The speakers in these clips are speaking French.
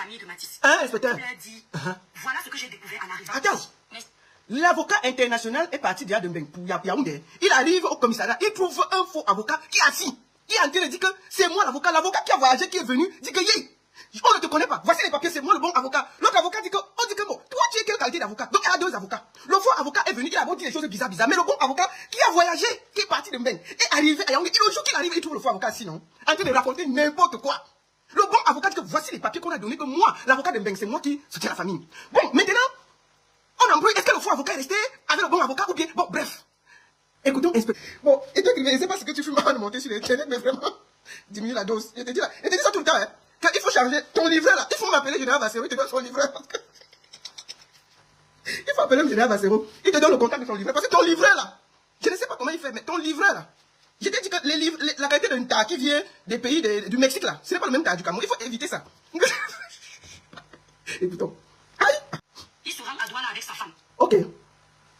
famille de Matisse. Hein, inspecteur? Il a dit, voilà ce que j'ai découvert en arrivant. Attends. L'avocat international est parti de Yadembeng pour Yaoundé. Il arrive au commissariat, il trouve un faux avocat qui est assis. Il est en train de dire que c'est moi l'avocat. L'avocat qui a voyagé, qui est venu, dit que on ne te connaît pas. Voici les papiers, c'est moi le bon avocat. L'autre avocat dit que, bon, toi tu es quelle qualité d'avocat? Donc il y a deux avocats. Le faux avocat est venu, il a dit des choses bizarres. Mais le bon avocat qui a voyagé, qui est parti de Mbeng, est arrivé à Yaoundé. Et le jour qu'il arrive, il trouve le faux avocat sinon, en train de raconter n'importe quoi. Le bon avocat dit que voici les papiers qu'on a donnés, que moi, l'avocat de Mbeng, c'est moi qui soutiens la famille. Bon, maintenant, on embrouille. Est-ce que le faux avocat est resté avec le bon avocat ou bien? Bon, bref. Écoutons, bon, et toi, je ne sais pas ce que tu fais mal de monter sur l'internet, mais vraiment, diminue la dose. Je te dis ça tout le temps, hein. Quand il faut charger ton livret là, il faut m'appeler Général Bassero, il te donne son livret. Il faut appeler le Général Bassero, il te donne le contact de ton livret. Parce que ton livret là, je ne sais pas comment il fait, mais ton livret là, je t'ai dit que les livres, la qualité d'un tas qui vient des pays du Mexique là, ce n'est pas le même tas du Cameroun. Il faut éviter ça. Écoutons. Aïe! Il se rend à Douala avec sa femme. Ok.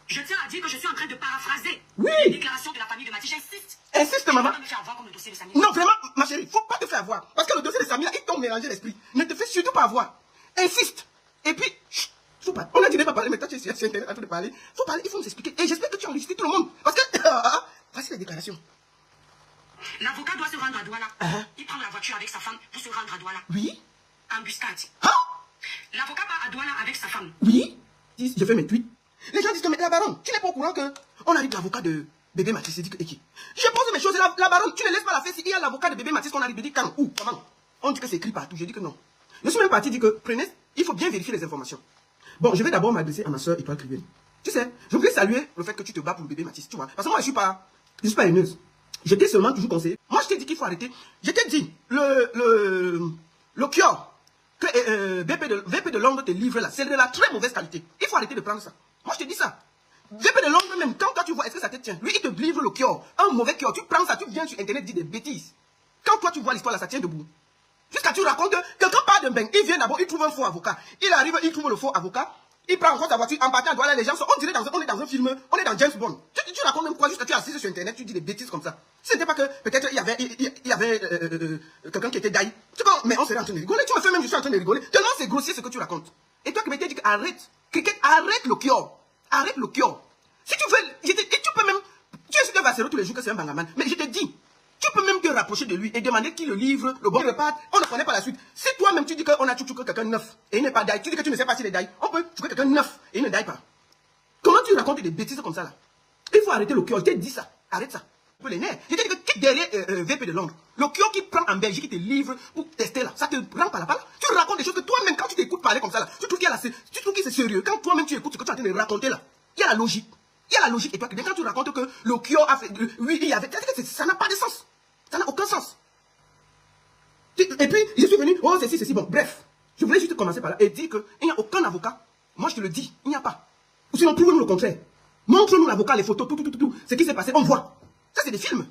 Je tiens à dire que je suis en train de paraphraser oui. les déclarations de la famille de Matisse. J'insiste. Insiste, maman. Me faire avoir comme le dossier de Samir. Non, vraiment, ma chérie, il ne faut pas te faire avoir. Parce que le dossier de Samir, ils t'ont mélangé l'esprit. Ne te fais surtout pas avoir. Insiste. Et puis, chut, faut pas. On a dit de ne pas parler, mais toi tu es sur Internet en train de parler. Il faut parler, il faut nous expliquer. Et j'espère que tu as enregistré tout le monde. Parce que, voici les déclarations. L'avocat doit se rendre à Douala. Il prend la voiture avec sa femme pour se rendre à Douala. Oui. Embuscade. Hein? L'avocat part à Douala avec sa femme. Oui. Je fais mes tweets. Les gens disent que, mais la baronne, tu n'es pas au courant que on arrive l'avocat de bébé Matisse. Il dit que, je pose mes choses, la baronne, tu ne laisses pas la faire si il y a l'avocat de bébé Matisse qu'on arrive de dire quand, où, comment. On dit que c'est écrit partout. Je dis que non. Je suis même parti dire que, prenez, il faut bien vérifier les informations. Bon, je vais d'abord m'adresser à ma soeur Étoile Crivienne. Tu sais, je voulais saluer le fait que tu te bats pour le bébé Matisse, tu vois. Parce que moi, je suis pas haineuse. Je t'ai seulement toujours conseillé. Moi, je t'ai dit qu'il faut arrêter. Je t'ai dit, le cure que VP de Londres te livre là, c'est de la très mauvaise qualité. Il faut arrêter de prendre ça. Moi, je te dis ça. VP de Londres même, quand toi tu vois, est-ce que ça te tient? Lui, il te livre le cure, un mauvais cure. Tu prends ça, tu viens sur Internet dire des bêtises. Quand toi tu vois l'histoire là, ça tient debout. Jusqu'à tu racontes que quelqu'un part de Mbeng, il vient d'abord, il trouve un faux avocat. Il arrive, il trouve le faux avocat. Il prend encore sa voiture, en partant, voilà, les gens sont, on dirait on est dans un film, on est dans James Bond. Tu racontes même quoi, jusqu'à tu es assis sur Internet, tu dis des bêtises comme ça. Ce n'était pas que, peut-être, il y avait quelqu'un qui était daï. Mais on serait en train de rigoler. Tu me fais même, je suis en train de rigoler. Tellement c'est grossier ce que tu racontes. Et toi qui m'étais dit que arrête, Cricket, arrête le cure. Arrête le cure. Si tu veux, et tu peux même, tu es sûr que Bassero tous les jours que c'est un bangaman. Mais je te dis, tu peux même te rapprocher de lui et demander qu'il le livre, le bon repart. On ne connaît pas la suite. Si toi-même tu dis qu'on a tué quelqu'un neuf et il n'est pas daï, tu dis que tu ne sais pas s'il est daï, on peut tuer quelqu'un neuf et il ne daï pas. Comment tu racontes des bêtises comme ça là? Il faut arrêter le cure. Je t'ai dit ça. Arrête ça. Un peu les nerfs. Je t'ai dit que quitte derrière VP de Londres. Le cure qui prend en Belgique, qui te livre pour tester là, ça te prend par la balle. Tu racontes des choses que toi-même, quand tu t'écoutes parler comme ça là, tu trouves que c'est sérieux. Quand toi-même tu écoutes ce que tu es en train de raconter là, il y a la logique. Il y a la logique. Et toi, quand tu racontes que le cure a fait. Oui, il y avait. Ça n'a pas de sens. Ça n'a aucun sens. Et puis, je suis venu. Oh, ceci. Bon, bref. Je voulais juste commencer par là et dire qu'il n'y a aucun avocat. Moi, je te le dis, il n'y a pas. Ou sinon, prouve-nous le contraire. Montre-nous l'avocat, les photos, tout. Ce qui s'est passé, on voit. Ça, c'est des films.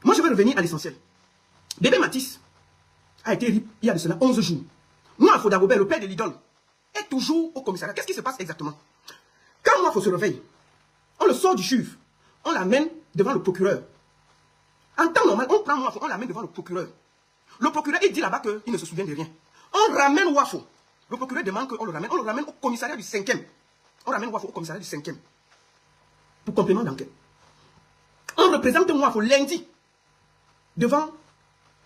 Moi, je vais revenir à l'essentiel. Bébé Matisse a été RIP il y a de cela 11 jours. Moi, Foda Robert, le père de l'idole, est toujours au commissariat. Qu'est-ce qui se passe exactement? Quand moi, il faut se réveiller, on le sort du chuve, on l'amène devant le procureur. En temps normal, on prend Wafo, on l'amène devant le procureur. Le procureur, il dit là-bas qu'il ne se souvient de rien. On ramène Wafo. Le procureur demande qu'on le ramène. On le ramène au commissariat du 5e. On ramène Wafo au commissariat du 5e. Pour complément d'enquête. On représente Wafo lundi devant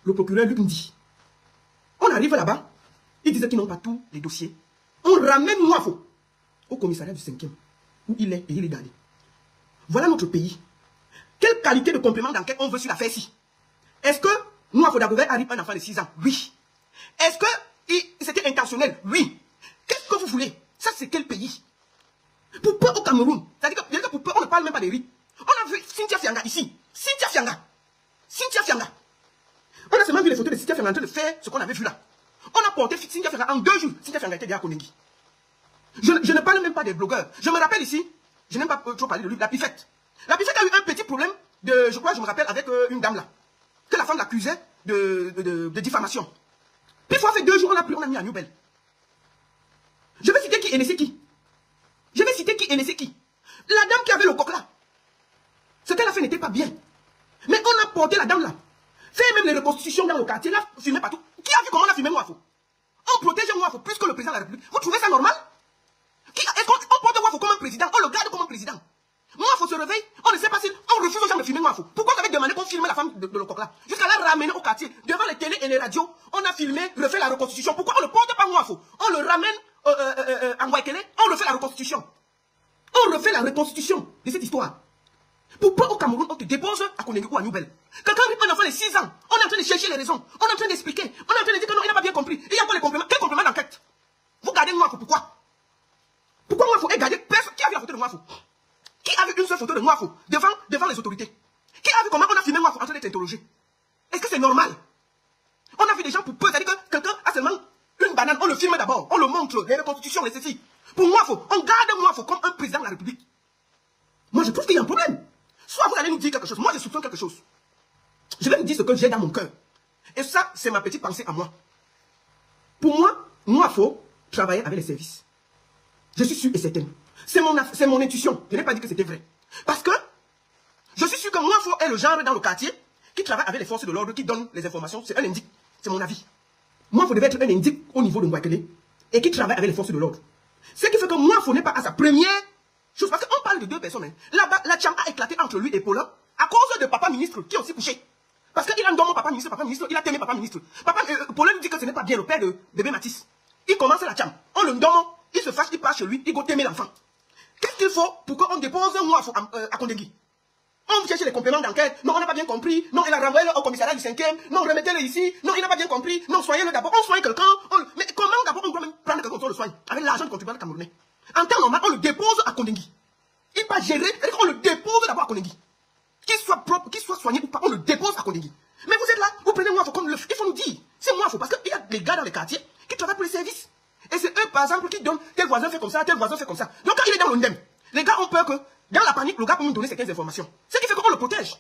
le procureur Luc Ndi. On arrive là-bas. Ils disent qu'ils n'ont pas tous les dossiers. On ramène Wafo au commissariat du 5e. Où il est et il est gardé. Voilà notre pays. Quelle qualité de complément d'enquête on veut sur l'affaire-ci? Est-ce que Noa Fodagover arrive un enfant de 6 ans? Oui. Est-ce que c'était intentionnel? Oui. Qu'est-ce que vous voulez? Ça, c'est quel pays? Pour peu au Cameroun. C'est-à-dire que pour peu, on ne parle même pas des riz. On a vu Cynthia Fianga ici. Cynthia Fianga. On a seulement vu les photos de Cynthia Fianga en train de faire ce qu'on avait vu là. On a porté Cynthia Fianga en 2 jours. Cynthia Fianga était déjà à Konengi. Je ne parle même pas des blogueurs. Je me rappelle ici, je n'aime pas trop parler de lui, la Pifette. La Pifette a eu un petit problème je me rappelle, avec une dame là. Que la femme l'accusait de diffamation. Puis il faut faire 2 jours, on a mis à Newbel. Je vais citer qui et laisser qui. La dame qui avait le coq là. Ce qu'elle a fait n'était pas bien. Mais on a porté la dame là. Fait même les reconstitutions dans le quartier là, filmé partout. Qui a vu comment on a filmé Wafo? On protège Wafo plus que le président de la République. Vous trouvez ça normal? Est-ce qu'on porte Wafo comme un président? On le garde comme un président. Wafo se réveille, on ne sait pas si on refuse aux gens de filmer Wafo. Pourquoi vous avez demandé qu'on filme la femme de Lecoq là? Jusqu'à la ramener au quartier, devant les télés et les radios, on a filmé, refait la reconstitution. Pourquoi on ne porte pas Wafo? On le ramène en Waikele, on refait la reconstitution. On refait la reconstitution de cette histoire. Pourquoi au Cameroun, on te dépose à Konengi ou à Nouvelle? Quelqu'un dit un enfant de 6 ans, on est en train de chercher les raisons, on est en train d'expliquer, on est en train de dire que non, il n'a pas bien compris. Il y a pas les compléments. Quel complément d'enquête? Vous gardez Wafo, pourquoi? Pourquoi Wafo est gardé? Personne qui a vu la photo de Wafo? Qui a vu une seule photo de Wafo devant les autorités? Qui a vu comment on a filmé Wafo en train d'être interrogé? Est-ce que c'est normal? On a vu des gens pour peu, c'est-à-dire que quelqu'un a seulement une banane, on le filme d'abord, on le montre, les reconstitutions, les ceci. Pour Wafo, on garde Wafo comme un président de la République. Moi, je trouve qu'il y a un problème. Soit vous allez nous dire quelque chose, moi je soupçonne quelque chose. Je vais vous dire ce que j'ai dans mon cœur. Et ça, c'est ma petite pensée à moi. Pour moi, Wafo travaillait avec les services. Je suis sûr et certain. C'est mon intuition. Je n'ai pas dit que c'était vrai. Parce que je suis sûr que Wafo est le genre dans le quartier qui travaille avec les forces de l'ordre, qui donne les informations. C'est un indique. C'est mon avis. Wafo devait être un indique au niveau de Mwakele et qui travaille avec les forces de l'ordre. Ce qui fait que Wafo n'est pas à sa première chose. Parce qu'on parle de deux personnes. Hein. Là-bas, la tcham a éclaté entre lui et Paulin à cause de papa ministre qui est aussi couché. Parce qu'il a un don papa ministre, il a aimé papa ministre. Paulin lui dit que ce n'est pas bien le père de bébé Matisse. Il commence la tcham. On le donne, il se fâche, il part chez lui, il go t'aimer l'enfant. Qu'est-ce qu'il faut pour qu'on dépose un Wafo à Kondegui? On cherche les compléments d'enquête. Non, on n'a pas bien compris. Non, il a renvoyé au commissariat du 5e. Non, remettez-le ici. Non, il n'a pas bien compris. Non, soignez-le d'abord. On soigne quelqu'un. Mais comment d'abord on doit même prendre quelqu'un, on le soigne avec l'argent du contribuable camerounais? En temps normal, on le dépose à Kondegui. Il va gérer, c'est-à-dire qu'on le dépose d'abord à Kondegui. Qu'il soit propre, qu'il soit soigné ou pas, on le dépose à Kondegui. Mais vous êtes là, vous prenez Wafo comme le... Il faut nous dire, c'est Wafo, parce qu'il y a des gars dans les quartiers qui travaillent pour les services. Et c'est eux, par exemple, qui donnent tel voisin fait comme ça, tel voisin fait comme ça. Donc quand il est dans le NDEM, les gars ont peur que, dans la panique, le gars peut nous donner certaines informations. Ce qui fait qu'on le protège.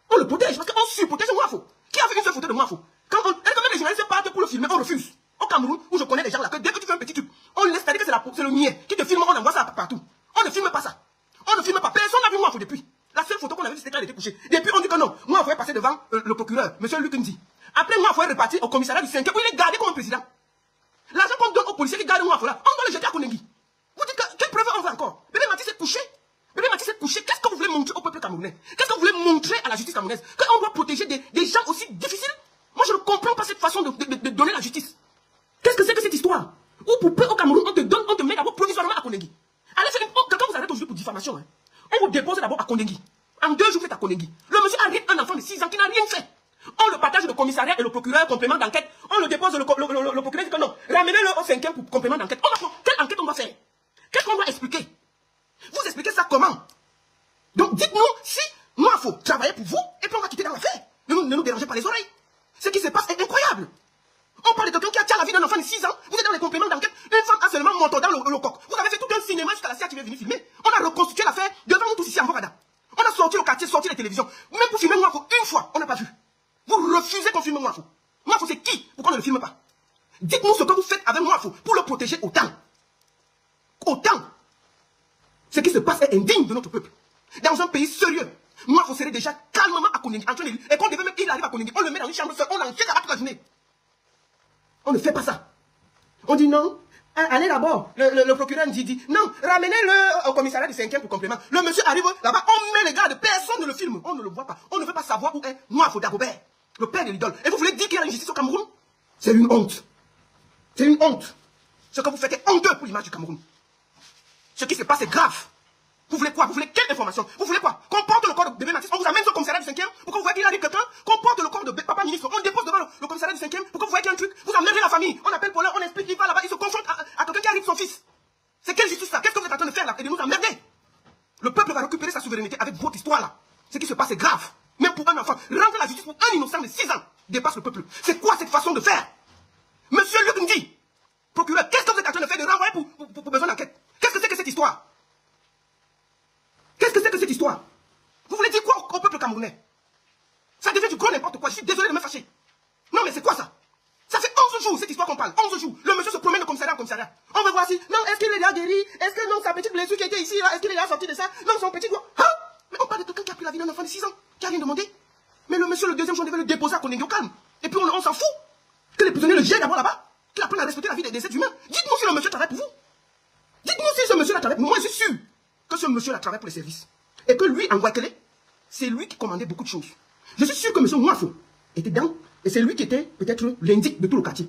On le protège parce qu'on surprotège Wafo. Qui a fait une seule photo de Wafo? Quand même les journalistes partent pour le filmer, on refuse. Au Cameroun, où je connais des gens là, que dès que tu fais un petit truc, on laisse, c'est-à-dire que c'est le niais qui te filme, on envoie ça partout. On ne filme pas ça. On ne filme pas. Personne n'a vu Wafo depuis. La seule photo qu'on a vue, c'était quand il était couché. Depuis, on dit que non. Wafo est passé devant le procureur, M. Luc Ndi. Après, Wafo est reparti au commissariat du 5e où il est gardé comme un président. L'argent qu'on donne aux policiers qui gardent Wafo là, on doit le jeter à Kondegui. Vous dites que, quelle preuve on veut encore? Bébé Matisse est couché. Bébé Matisse est couché. Qu'est-ce que vous voulez montrer au peuple camerounais? Qu'est-ce que vous voulez montrer à la justice camerounaise? Qu'on doit protéger des gens aussi difficiles? Moi, je ne comprends pas cette façon de donner la justice. Qu'est-ce que c'est que cette histoire? Ou pour peu au Cameroun, on te met d'abord provisoirement à Kondegui. Allez faire quelqu'un vous arrête aujourd'hui pour diffamation. Hein. On vous dépose d'abord à Kondegui. En 2 jours, vous êtes à Kondegui. Le monsieur arrête un enfant de 6 ans qui n'a rien fait. On le partage le commissariat et le procureur, complément d'enquête. On le dépose, le procureur dit que non. Ramenez-le au 5e pour complément d'enquête. Quelle enquête on va faire? Qu'est-ce qu'on doit expliquer? Vous expliquez ça comment? Donc dites-nous si Wafo travaillait pour vous et puis on va quitter dans l'affaire. Ne nous dérangez pas les oreilles. Ce qui se passe est incroyable. On parle de quelqu'un qui a tué la vie d'un enfant de 6 ans. Vous êtes dans les compléments d'enquête. Une femme a seulement monté dans le coq. Vous avez fait tout un cinéma jusqu'à la CIA qui est venue filmer. On a reconstitué l'affaire devant nous tous ici en Bogada. On a sorti le quartier, sorti les télévisions. Même pour filmer Wafo une fois, on n'a pas vu. Vous refusez qu'on filme Wafo. Wafo, c'est qui? Pourquoi on ne le filme pas? Dites-nous ce que vous faites avec Wafo pour le protéger autant. Autant. Ce qui se passe est indigne de notre peuple. Dans un pays sérieux, Wafo serait déjà calmement à Kondegui, en train de lui. Et quand devait même qu'il arrive à Kondegui, on le met dans une chambre seule, on l'enquête là-bas toute la journée. On ne fait pas ça. On dit non. Allez d'abord. Le procureur dit non, ramenez-le au commissariat du 5e pour complément. Le monsieur arrive là-bas, on met les gardes, personne ne le filme. On ne le voit pas. On ne veut pas savoir où est Wafo Dagobert, le père de l'idole. Et vous voulez dire qu'il y a une justice au Cameroun? C'est une honte. C'est une honte. Ce que vous faites est honteux pour l'image du Cameroun. Ce qui se passe est grave. Vous voulez quoi? Vous voulez quelle information? Vous voulez quoi? Qu'on porte le corps de bébé Matisse, on vous amène au commissariat du 5e pour que vous voyez qu'il arrive quelqu'un, qu'on porte le corps de papa ministre, on le dépose devant le commissariat du 5e pour que vous voyez qu'il y a un truc, vous emmerdez la famille, on appelle Paulin, on explique, il va là-bas, il se confronte à quelqu'un qui arrive son fils. C'est quelle justice ça? Qu'est-ce que vous êtes en train de faire là? Et de nous emmerder? Le peuple va récupérer sa souveraineté avec votre histoire là. Ce qui se passe est grave. Même pour un enfant, rendre la justice pour un innocent de 6 ans dépasse le peuple. C'est quoi cette façon de faire? Monsieur Luc Ndi, procureur, qu'est-ce que vous êtes en train de faire? De renvoyer pour besoin d'enquête? Qu'est-ce que c'est que cette histoire? Qu'est-ce que c'est que cette histoire? Vous voulez dire quoi au peuple camerounais? Ça devient du gros n'importe quoi. Je suis désolé de me fâcher. Non mais c'est quoi ça? Ça fait 11 jours cette histoire qu'on parle. 11 jours. Le monsieur se promène de commissariat en commissariat. On veut voir si... Non, est-ce qu'il est déjà guéri? Est-ce que non, sa petite blessure qui était ici, là, est-ce qu'il est déjà sorti de ça? Non, son petit doigt. Hein? Mais on parle de quelqu'un qui a pris la vie d'un enfant de 6 ans, qui a rien demandé. Mais le monsieur, le deuxième jour, devait le déposer à Kondegui au calme. Et puis on s'en fout. Que les prisonniers le jettent d'abord là-bas. qu'il apprenne à respecter la vie des êtres humains. Dites-nous si le monsieur travaille pour vous. Dites-nous si ce monsieur-là travaille pour vous. Moi, je suis sûr que ce monsieur-là travaille pour les services. Et que lui, en Guakelé, c'est lui qui commandait beaucoup de choses. Je suis sûr que monsieur Mwafo était dedans. Et c'est lui qui était peut-être l'indique de tout le quartier.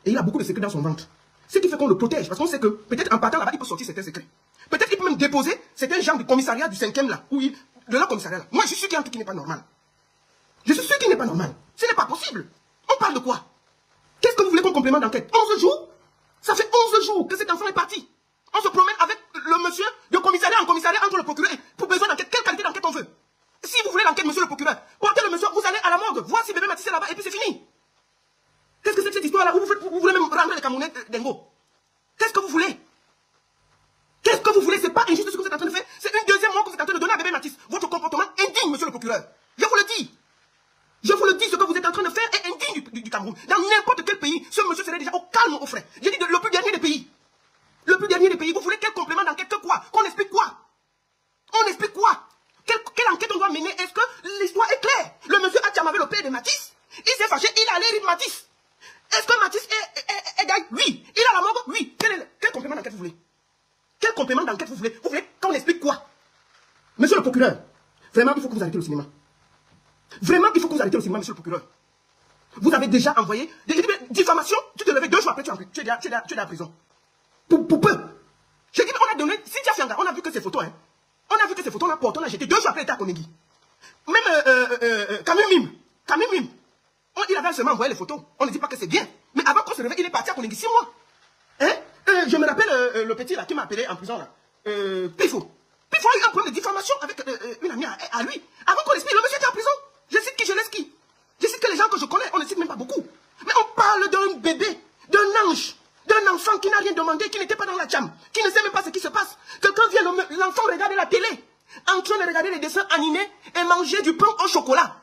Et il a beaucoup de secrets dans son ventre. Ce qui fait qu'on le protège. Parce qu'on sait que peut-être en partant là-bas, il peut sortir certains secrets. Peut-être qu'il peut même déposer certains gens du commissariat du 5e là. De leur commissariat là. Moi, je suis sûr qu'il y a un truc qui n'est pas normal. Je suis sûr qu'il n'est pas normal. Ce n'est pas possible. On parle de quoi? Qu'est-ce que vous voulez comme complément d'enquête? 11 jours? Ça fait 11 jours que cet enfant est parti. On se promène avec le monsieur de commissariat en commissariat entre le procureur. Pour besoin d'enquête, quelle qualité d'enquête on veut? Si vous voulez l'enquête, monsieur le procureur, portez le monsieur, vous allez à la morgue, voir si bébé Mathis est là-bas et puis c'est fini. Qu'est-ce que c'est que cette histoire-là où vous voulez même rendre les Camerounais dingo? Qu'est-ce que vous voulez? Qu'est-ce que vous voulez? C'est pas injuste ce que vous êtes en train de faire. C'est une deuxième mort que vous êtes en train de donner à bébé Mathis. Votre comportement indigne, monsieur le procureur. Je vous le dis. Je vous le dis, ce que vous êtes en train de faire est indigne du Cameroun. Dans n'importe quel pays, ce monsieur serait déjà au calme, au frais. J'ai dit le plus dernier des pays. Le plus dernier des pays. Vous voulez quel complément d'enquête? Que quoi? Qu'on explique quoi? On explique quoi? Quelle enquête on doit mener? Est-ce que l'histoire est claire? Le monsieur a tchamavé le père de Mathis. Il s'est fâché, il allait rire Mathis. Est-ce que Mathis est dingue? Oui. Il a la mort? Oui. Quel complément d'enquête vous voulez? Quel complément d'enquête vous voulez? Vous voulez qu'on explique quoi? Monsieur le procureur, vraiment, il faut que vous arrêtez le cinéma. Vraiment, il faut que vous arrêtez le cinéma, monsieur le procureur. Vous avez déjà envoyé des diffamations. Tu te levais 2 jours après, tu es dans la prison. Pour peu. J'ai dit, on a donné, Cynthia Fianga, on a vu que ces photos, hein. On a vu que ces photos, on a jeté 2 jours après, il était à Konegi. Même Camille Mim, il avait seulement envoyé les photos. On ne dit pas que c'est bien. Mais avant qu'on se réveille, il est parti à Konegi 6 mois. Hein? Je me rappelle le petit là qui m'a appelé en prison là. Pifo. Pifo a eu un problème de diffamation avec une amie à lui. Avant qu'on l'explique, le monsieur était en prison. Je cite qui, je laisse qui. Je cite que les gens que je connais, on ne cite même pas beaucoup. Mais on parle d'un bébé, d'un ange, d'un enfant qui n'a rien demandé, qui n'était pas dans la jam, qui ne sait même pas ce qui se passe. Quelqu'un vient, l'enfant regarde la télé, en train de regarder les dessins animés et manger du pain au chocolat.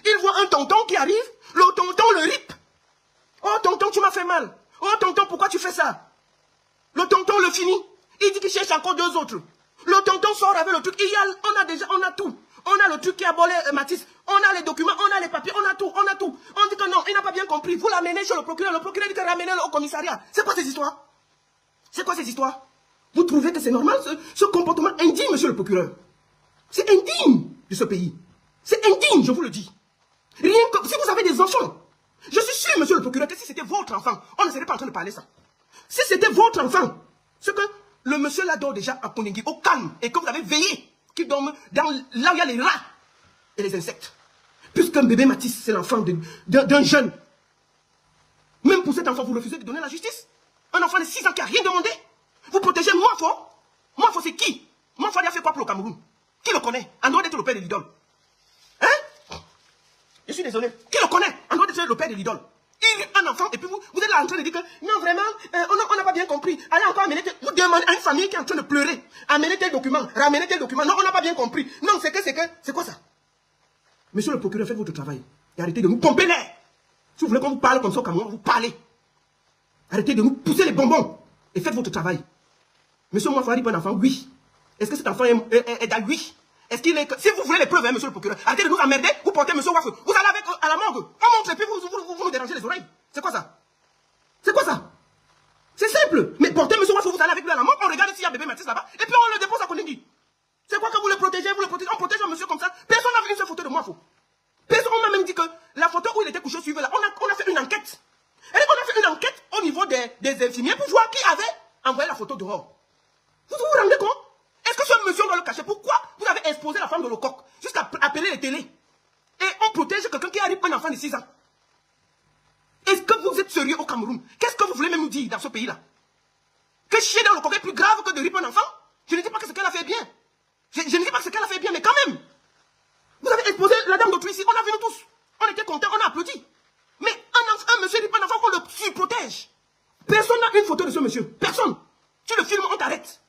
Il voit un tonton qui arrive, le tonton le rip. Oh tonton, tu m'as fait mal. Oh tonton, pourquoi tu fais ça? Le tonton le finit. Il dit qu'il cherche encore 2 autres. Le tonton sort avec le truc. On a tout. On a le truc qui a volé Mathis. On a les documents, on a les papiers, on a tout. On dit que non, il n'a pas bien compris. Vous l'amenez chez le procureur. Le procureur dit que ramenez-le au commissariat. C'est quoi ces histoires? C'est quoi ces histoires? Vous trouvez que c'est normal ce comportement indigne, monsieur le procureur? C'est indigne de ce pays. C'est indigne, je vous le dis. Rien que si vous avez des enfants, je suis sûr, monsieur le procureur, que si c'était votre enfant, on ne serait pas en train de parler ça. Si c'était votre enfant, ce que le monsieur là dort déjà à Konegi, au calme, et que vous avez veillé qu'il dorme là où il y a les rats et les insectes. Puisqu'un bébé Mathis, c'est l'enfant d'un jeune. Même pour cet enfant, vous refusez de donner la justice. Un enfant de 6 ans qui n'a rien demandé. Vous protégez Mwafo. Mwafo, c'est qui? Mwafo, il a fait quoi pour le Cameroun? Qui le connaît? En dehors d'être le père de l'idole. Hein? Je suis désolé. Qui le connaît? En dehors d'être le père de l'idole. Il est un enfant, et puis vous êtes là en train de dire que non, vraiment, on n'a pas bien compris. Allez encore amener vous demandez à une famille qui est en train de pleurer, amener tel document, ramener tel document. Non, on n'a pas bien compris. Non, c'est quoi ça? Monsieur le procureur, faites votre travail. Et arrêtez de nous pomper l'air. Si vous voulez qu'on vous parle comme ça au Cameroun, vous parlez. Arrêtez de nous pousser les bonbons. Et faites votre travail. Monsieur Mwafo a dit un enfant, oui. Est-ce que cet enfant est dans oui? Est-ce qu'il est... Si vous voulez les preuves, hein, monsieur le procureur, arrêtez de nous emmerder, vous portez monsieur Mwafo. Vous allez avec à la morgue. On montre et puis vous nous dérangez les oreilles. C'est quoi ça? C'est quoi ça? C'est simple. Mais portez monsieur Mwafo, vous allez avec lui à la morgue, on regarde s'il y a bébé Mathis là-bas, et puis on le dépose à Konegi. C'est quoi que vous le protégez, on protège un monsieur comme ça? Personne n'a vu une seule photo de Mwafo. Personne, on m'a même dit que la photo où il était couché suivait là, on a fait une enquête. Et on a fait une enquête au niveau des infirmiers pour voir qui avait envoyé la photo dehors. Vous vous rendez compte? Est-ce que ce monsieur doit le cacher? Pourquoi vous avez exposé la femme de Lecoq jusqu'à appeler les télés? Et on protège quelqu'un qui arrive un enfant de 6 ans. Est-ce que vous êtes sérieux au Cameroun? Qu'est-ce que vous voulez même nous dire dans ce pays-là? Que chier dans le coq est plus grave que de ripper un enfant? Je ne dis pas que ce qu'elle a fait bien. Je ne dis pas que ce qu'elle a fait bien, mais quand même. Vous avez exposé la dame d'autrui ici, on a vu nous tous. On était contents, on a applaudi. Mais un monsieur rippe un enfant, on le surprotège. Personne n'a une photo de ce monsieur. Personne. Tu le filmes, on t'arrête.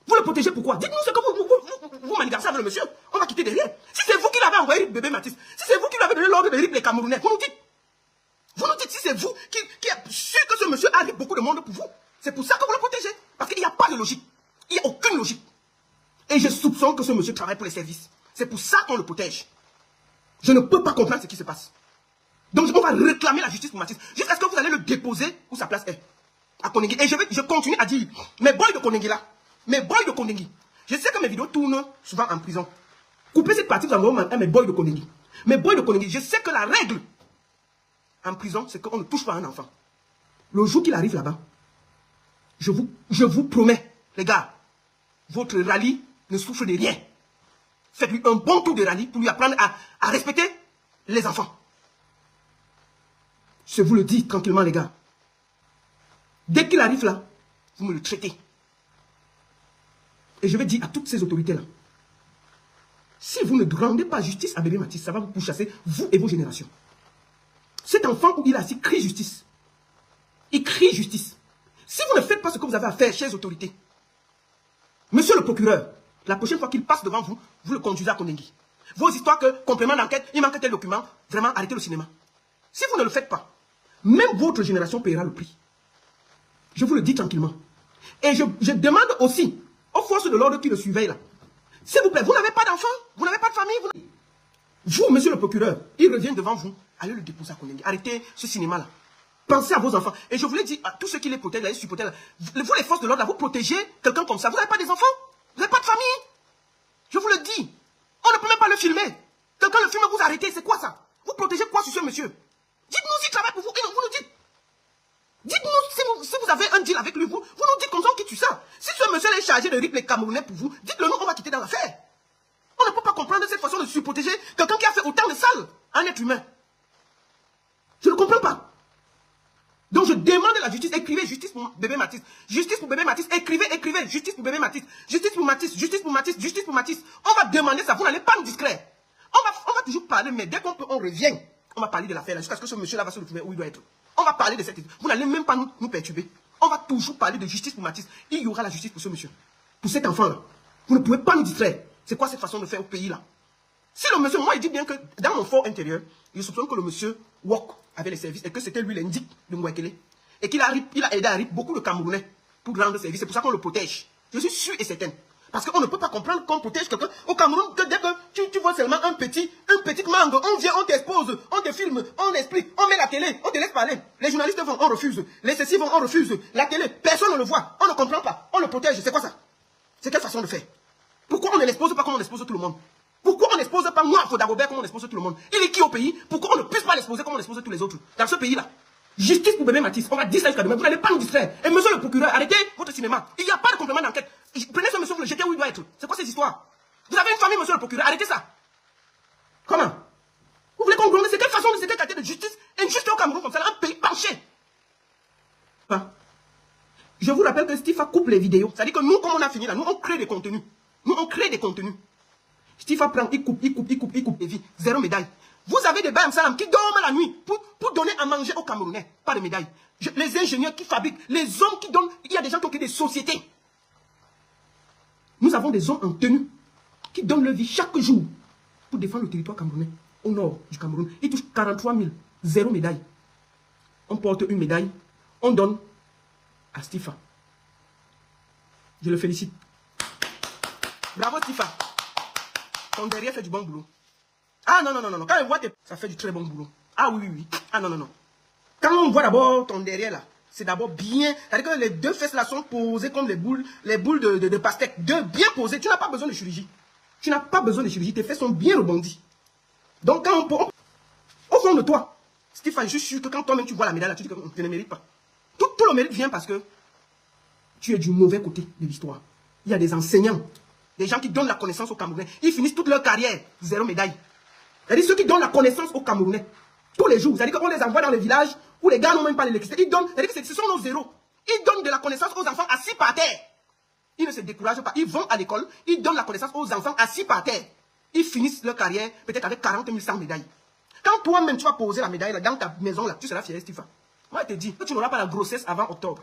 Vous le protégez pourquoi? Dites-nous ce que vous manigancez avec le monsieur. On va quitter derrière. Si c'est vous qui l'avez envoyé bébé Mathis, si c'est vous qui lui avez donné l'ordre de rip les Camerounais, vous nous dites. Vous nous dites si c'est vous qui êtes sûr que ce monsieur a beaucoup de monde pour vous. C'est pour ça que vous le protégez. Parce qu'il n'y a pas de logique. Il n'y a aucune logique. Et je soupçonne que ce monsieur travaille pour les services. C'est pour ça qu'on le protège. Je ne peux pas comprendre ce qui se passe. Donc on va réclamer la justice pour Mathis. Jusqu'à ce que vous allez le déposer où sa place est. À Kondengi. Et je continue à dire, mes boys de Kondengi là, mes boys de Kondengi. Je sais que mes vidéos tournent souvent en prison. Coupez cette partie, vous envoyez mes boys de Kondengi. Mes boys de Kondengi, je sais que la règle en prison, c'est qu'on ne touche pas un enfant. Le jour qu'il arrive là-bas, je vous promets, les gars, votre rallye ne souffre de rien. Faites-lui un bon tour de rallye pour lui apprendre à respecter les enfants. Je vous le dis tranquillement, les gars. Dès qu'il arrive là, vous me le traitez. Et je vais dire à toutes ces autorités-là, si vous ne rendez pas justice à bébé Mathis, ça va vous pourchasser, vous et vos générations. Cet enfant où il est assis crie justice. Il crie justice. Si vous ne faites pas ce que vous avez à faire, chers autorités, monsieur le procureur, la prochaine fois qu'il passe devant vous, vous le conduisez à Kondengi. Vos histoires que, complément d'enquête, il manque tel document, vraiment, arrêtez le cinéma. Si vous ne le faites pas, même votre génération paiera le prix. Je vous le dis tranquillement. Et je demande aussi aux forces de l'ordre qui le surveillent là, s'il vous plaît, vous n'avez pas d'enfants, vous n'avez pas de famille. Vous, monsieur le procureur, il revient devant vous, allez le déposer à Kondengi. Arrêtez ce cinéma-là. Pensez à vos enfants. Et je voulais dire à tous ceux qui les protègent, les supporters, vous les forces de l'ordre, vous protégez quelqu'un comme ça. Vous n'avez pas des enfants, vous n'avez pas de famille. Je vous le dis. On ne peut même pas le filmer. Quelqu'un le filme, vous arrêtez. C'est quoi ça? Vous protégez quoi sur ce monsieur? Dites-nous s'il travaille pour vous. Et vous nous dites. Dites-nous si vous avez un deal avec lui. Vous nous dites comme ça, on quitte ça. Si ce monsieur est chargé de rip les Camerounais pour vous, dites-le nous, on va quitter dans l'affaire. On ne peut pas comprendre cette façon de surprotéger quelqu'un qui a fait autant de sales à un être humain. Je ne comprends pas. Donc je demande la justice, écrivez justice pour bébé Mathis. Justice pour bébé Mathis, écrivez, justice pour bébé Mathis. Justice pour Mathis, justice pour Mathis, justice pour Mathis. On va demander ça, vous n'allez pas nous distraire. On va toujours parler, mais dès qu'on peut, on revient. On va parler de l'affaire, jusqu'à ce que ce monsieur-là va se retrouver où il doit être. On va parler de cette histoire. Vous n'allez même pas nous perturber. On va toujours parler de justice pour Mathis. Il y aura la justice pour ce monsieur. Pour cet enfant-là. Vous ne pouvez pas nous distraire. C'est quoi cette façon de faire au pays-là? Si le monsieur, moi, il dit bien que dans mon fort intérieur, il soupçonne que le monsieur walk avec les services et que c'était lui l'indique de Mwekele. Et qu'il a aidé à RIP beaucoup de Camerounais pour rendre service. C'est pour ça qu'on le protège. Je suis sûr et certain. Parce qu'on ne peut pas comprendre qu'on protège quelqu'un au Cameroun que dès que tu vois seulement un petit mangue, on vient, on t'expose, on te filme, on explique, on met la télé, on te laisse parler. Les journalistes vont, on refuse. Les ceci vont, on refuse. La télé, personne ne le voit. On ne comprend pas. On le protège. C'est quoi ça? C'est quelle façon de faire? Pourquoi on ne l'expose pas comme on expose tout le monde? Pourquoi on n'expose pas moi, Foda Robert, comme on expose tout le monde? Il est qui au pays? Pourquoi on ne puisse pas l'exposer comme on expose tous les autres? Dans ce pays-là. Justice pour bébé Mathis. On va dire ça jusqu'à demain. Vous n'allez pas nous distraire. Et monsieur le procureur, arrêtez votre cinéma. Il n'y a pas de complément d'enquête. Prenez ce monsieur, vous le jetez où il doit être. C'est quoi ces histoires? Vous avez une famille, monsieur le procureur. Arrêtez ça. Comment? Vous voulez qu'on glonde? C'est quelle façon de cette qualité de justice injuste au Cameroun comme ça, un pays penché? Hein? Je vous rappelle que Stifa coupe les vidéos. C'est-à-dire que nous, comme on a fini là, nous, on crée des contenus. Nous, on crée des contenus. Stifa prend, il coupe, et vit. Zéro médaille. Vous avez des Bayam Salam qui dorment la nuit pour donner à manger aux Camerounais. Pas de médaille. Les ingénieurs qui fabriquent, les hommes qui donnent. Il y a des gens qui ont créé des sociétés. Nous avons des hommes en tenue qui donnent leur vie chaque jour pour défendre le territoire camerounais. Au nord du Cameroun. Ils touchent 43 000. Zéro médaille. On porte une médaille. On donne à Stifa. Je le félicite. Bravo Stifa. Ton derrière fait du bon boulot. Ah non. Quand on voit ça fait du très bon boulot. Ah oui. Ah non. Quand on voit d'abord ton derrière là, c'est d'abord bien. C'est-à-dire que les deux fesses là sont posées comme les boules de pastèque. Deux bien posées. Tu n'as pas besoin de chirurgie. Tes fesses sont bien rebondies. Donc quand on peut, au fond de toi, Stéphane, je suis sûr que quand toi-même tu vois la médaille là, tu dis que tu ne mérites pas. Tout le mérite vient parce que tu es du mauvais côté de l'histoire. Il y a des enseignants, des gens qui donnent la connaissance aux Camerounais. Ils finissent toute leur carrière, zéro médaille. C'est-à-dire ceux qui donnent la connaissance aux Camerounais, tous les jours. C'est-à-dire qu'on les envoie dans les villages où les gars n'ont même pas l'électricité. Ils donnent, c'est-à-dire que ce sont nos zéros. Ils donnent de la connaissance aux enfants assis par terre. Ils ne se découragent pas. Ils vont à l'école, ils donnent la connaissance aux enfants assis par terre. Ils finissent leur carrière peut-être avec 40 100 médailles. Quand toi-même tu vas poser la médaille là, dans ta maison, là, tu seras fier, Stéphane. Moi, je te dis que tu n'auras pas la grossesse avant octobre.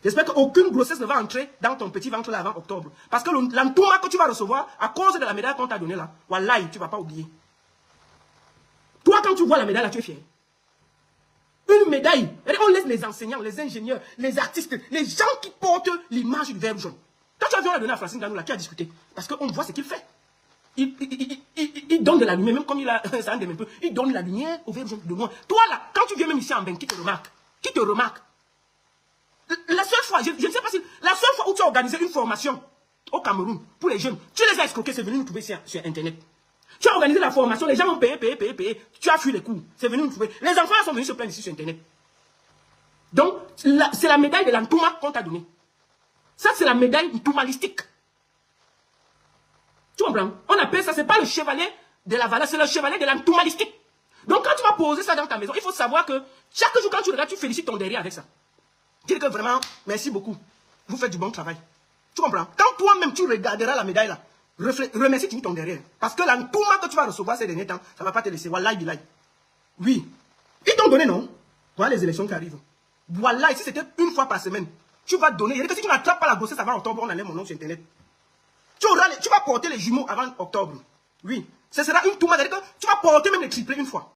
J'espère qu'aucune grossesse ne va entrer dans ton petit ventre là avant octobre. Parce que l'entourement que tu vas recevoir à cause de la médaille qu'on t'a donnée là, wallahi, tu ne vas pas oublier. Toi, quand tu vois la médaille là, tu es fier. Une médaille. On laisse les enseignants, les ingénieurs, les artistes, les gens qui portent l'image du verbe jaune. Quand tu as vu, on l'a donné à Francine Ganou là, qui a discuté. Parce qu'on voit ce qu'il fait. il donne de la lumière, même comme il a, ça un peu, il donne la lumière au vert de loin. Toi là, quand tu viens même ici en bain, qui te remarque? Qui te remarque? La seule fois, je ne sais pas si, la seule fois où tu as organisé une formation au Cameroun pour les jeunes, tu les as escroqués, c'est venu nous trouver sur Internet. Tu as organisé la formation, les gens ont payé, tu as fui les cours, c'est venu nous trouver. Les enfants sont venus se plaindre ici sur Internet. Donc, c'est la médaille de l'Antouma qu'on t'a donnée. Ça, c'est la médaille ntoumalistique. Tu comprends? On appelle ça, c'est pas le chevalier de la valeur, c'est le chevalier de l'antoumalistique. Donc, quand tu vas poser ça dans ta maison, il faut savoir que chaque jour, quand tu regardes, tu félicites ton derrière avec ça. Tu dis que vraiment, merci beaucoup. Vous faites du bon travail. Tu comprends? Quand toi-même, tu regarderas la médaille là, remercie ton derrière. Parce que l'antouma que tu vas recevoir ces derniers temps, ça ne va pas te laisser. Wallahi billahi. Oui. Ils t'ont donné, non? Voilà les élections qui arrivent. Voilà, si c'était une fois par semaine, tu vas donner. Il y a que si tu n'attrapes pas la grossesse avant octobre, on enlève mon nom sur Internet. Tu vas porter les jumeaux avant octobre. Oui. Ce sera une touma. C'est-à-dire que tu vas porter même les triplés une fois.